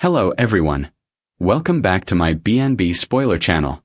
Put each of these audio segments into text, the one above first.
Hello everyone. Welcome back to my BNB spoiler channel.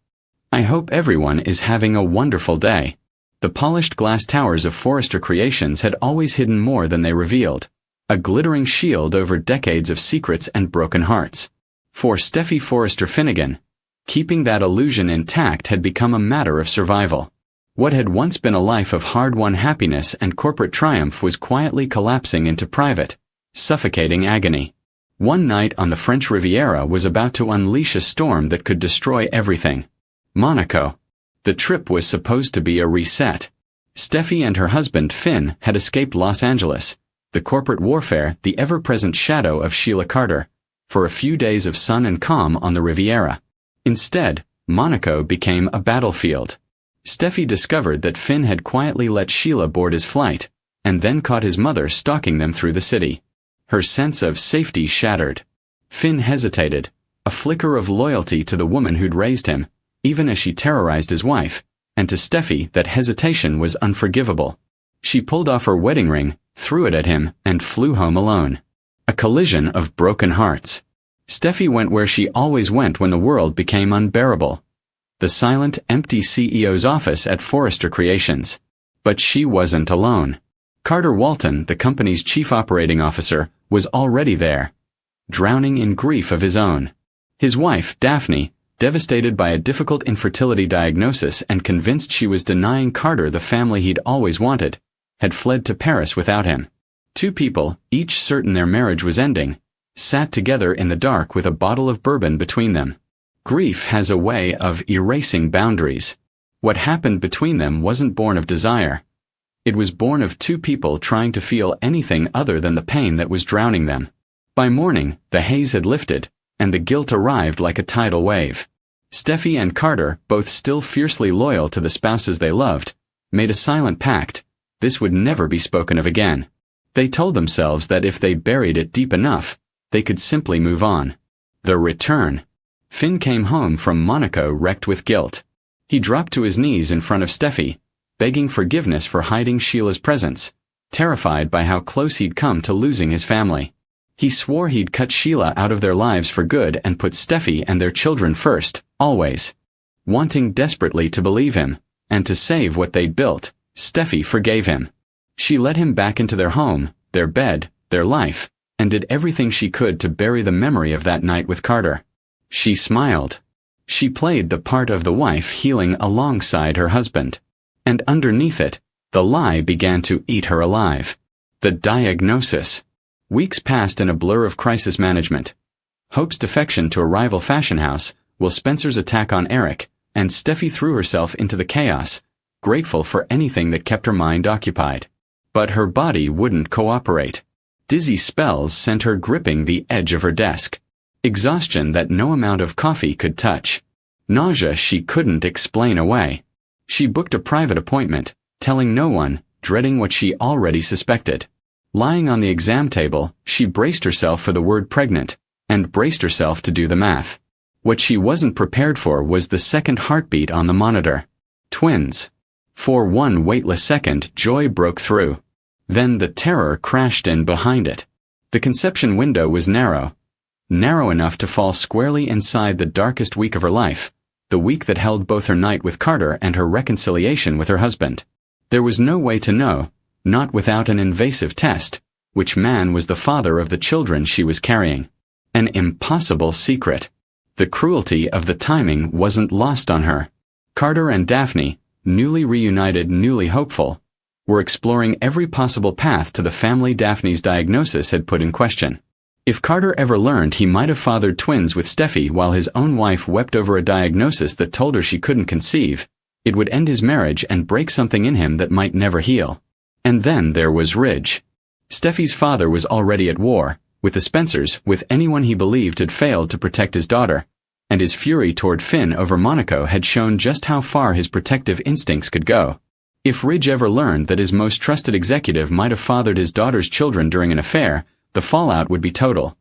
I hope everyone is having a wonderful day. The polished glass towers of Forrester Creations had always hidden more than they revealed. A glittering shield over decades of secrets and broken hearts. For Steffy Forrester Finnegan, keeping that illusion intact had become a matter of survival. What had once been a life of hard-won happiness and corporate triumph was quietly collapsing into private, suffocating agony. One night on the French Riviera was about to unleash a storm that could destroy everything. Monaco. The trip was supposed to be a reset. Steffy and her husband Finn had escaped Los Angeles, the corporate warfare, the ever-present shadow of Sheila Carter, for a few days of sun and calm on the Riviera. Instead, Monaco became a battlefield. Steffy discovered that Finn had quietly let Sheila board his flight, and then caught his mother stalking them through the city. Her sense of safety shattered. Finn hesitated, a flicker of loyalty to the woman who'd raised him, even as she terrorized his wife, and to Steffy that hesitation was unforgivable. She pulled off her wedding ring, threw it at him, and flew home alone. A collision of broken hearts. Steffy went where she always went when the world became unbearable. The silent, empty CEO's office at Forrester Creations. But she wasn't alone. Carter Walton, the company's chief operating officer, was already there, drowning in grief of his own. His wife, Daphne, devastated by a difficult infertility diagnosis and convinced she was denying Carter the family he'd always wanted, had fled to Paris without him. Two people, each certain their marriage was ending, sat together in the dark with a bottle of bourbon between them. Grief has a way of erasing boundaries. What happened between them wasn't born of desire. It was born of two people trying to feel anything other than the pain that was drowning them. By morning, the haze had lifted, and the guilt arrived like a tidal wave. Steffy and Carter, both still fiercely loyal to the spouses they loved, made a silent pact. This would never be spoken of again. They told themselves that if they buried it deep enough, they could simply move on. The return. Finn came home from Monaco wrecked with guilt. He dropped to his knees in front of Steffy, begging forgiveness for hiding Sheila's presence, terrified by how close he'd come to losing his family. He swore he'd cut Sheila out of their lives for good and put Steffy and their children first, always. Wanting desperately to believe him, and to save what they'd built, Steffy forgave him. She let him back into their home, their bed, their life, and did everything she could to bury the memory of that night with Carter. She smiled. She played the part of the wife healing alongside her husband. And underneath it, the lie began to eat her alive. The diagnosis. Weeks passed in a blur of crisis management. Hope's defection to a rival fashion house, Will Spencer's attack on Eric, and Steffy threw herself into the chaos, grateful for anything that kept her mind occupied. But her body wouldn't cooperate. Dizzy spells sent her gripping the edge of her desk. Exhaustion that no amount of coffee could touch. Nausea she couldn't explain away. She booked a private appointment, telling no one, dreading what she already suspected. Lying on the exam table, she braced herself for the word pregnant, and braced herself to do the math. What she wasn't prepared for was the second heartbeat on the monitor. Twins. For one weightless second, joy broke through. Then the terror crashed in behind it. The conception window was narrow enough to fall squarely inside the darkest week of her life, the week that held both her night with Carter and her reconciliation with her husband. There was no way to know, not without an invasive test, which man was the father of the children she was carrying. An impossible secret. The cruelty of the timing wasn't lost on her. Carter and Daphne, newly reunited, newly hopeful, were exploring every possible path to the family Daphne's diagnosis had put in question. If Carter ever learned he might have fathered twins with Steffy while his own wife wept over a diagnosis that told her she couldn't conceive, it would end his marriage and break something in him that might never heal. And then there was Ridge. Steffy's father was already at war, with the Spencers, with anyone he believed had failed to protect his daughter, and his fury toward Finn over Monaco had shown just how far his protective instincts could go. If Ridge ever learned that his most trusted executive might have fathered his daughter's children during an affair, the fallout would be total.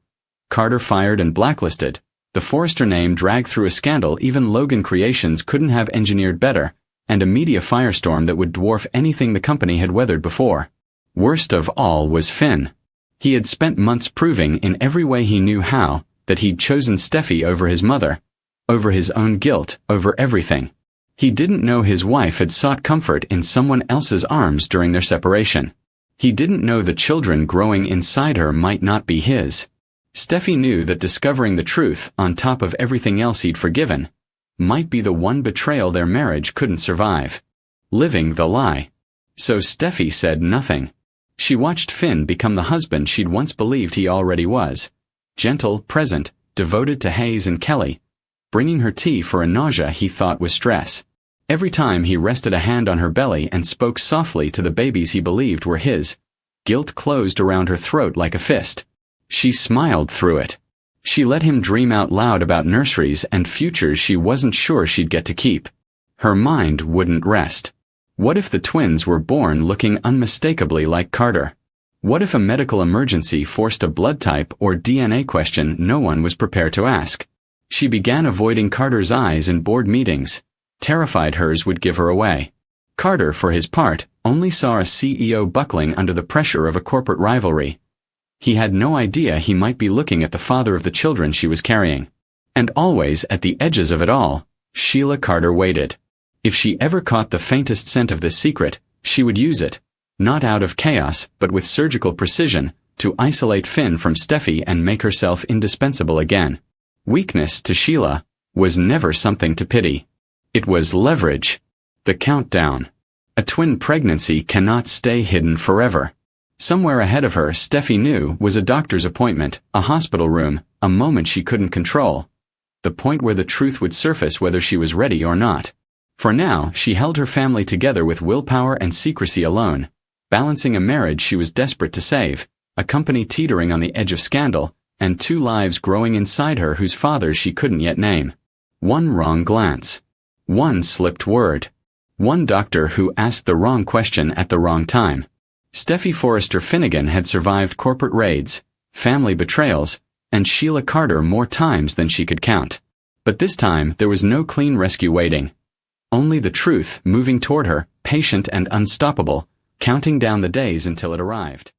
Carter fired and blacklisted. The Forrester name dragged through a scandal even Logan Creations couldn't have engineered better, and a media firestorm that would dwarf anything the company had weathered before. Worst of all was Finn. He had spent months proving in every way he knew how that he'd chosen Steffy over his mother, over his own guilt, over everything. He didn't know his wife had sought comfort in someone else's arms during their separation. He didn't know the children growing inside her might not be his. Steffy knew that discovering the truth, on top of everything else he'd forgiven, might be the one betrayal their marriage couldn't survive. Living the lie. So Steffy said nothing. She watched Finn become the husband she'd once believed he already was. Gentle, present, devoted to Hayes and Kelly, bringing her tea for a nausea he thought was stress. Every time he rested a hand on her belly and spoke softly to the babies he believed were his, guilt closed around her throat like a fist. She smiled through it. She let him dream out loud about nurseries and futures she wasn't sure she'd get to keep. Her mind wouldn't rest. What if the twins were born looking unmistakably like Carter? What if a medical emergency forced a blood type or DNA question no one was prepared to ask? She began avoiding Carter's eyes in board meetings, terrified hers would give her away. Carter, for his part, only saw a CEO buckling under the pressure of a corporate rivalry. He had no idea he might be looking at the father of the children she was carrying. And always, at the edges of it all, Sheila Carter waited. If she ever caught the faintest scent of this secret, she would use it, not out of chaos, but with surgical precision, to isolate Finn from Steffy and make herself indispensable again. Weakness, to Sheila, was never something to pity. It was leverage. The countdown. A twin pregnancy cannot stay hidden forever. Somewhere ahead of her, Steffy knew, was a doctor's appointment, a hospital room, a moment she couldn't control. The point where the truth would surface whether she was ready or not. For now, she held her family together with willpower and secrecy alone, balancing a marriage she was desperate to save, a company teetering on the edge of scandal, and two lives growing inside her whose fathers she couldn't yet name. One wrong glance. One slipped word. One doctor who asked the wrong question at the wrong time. Steffy Forrester Finnegan had survived corporate raids, family betrayals, and Sheila Carter more times than she could count. But this time, there was no clean rescue waiting. Only the truth moving toward her, patient and unstoppable, counting down the days until it arrived.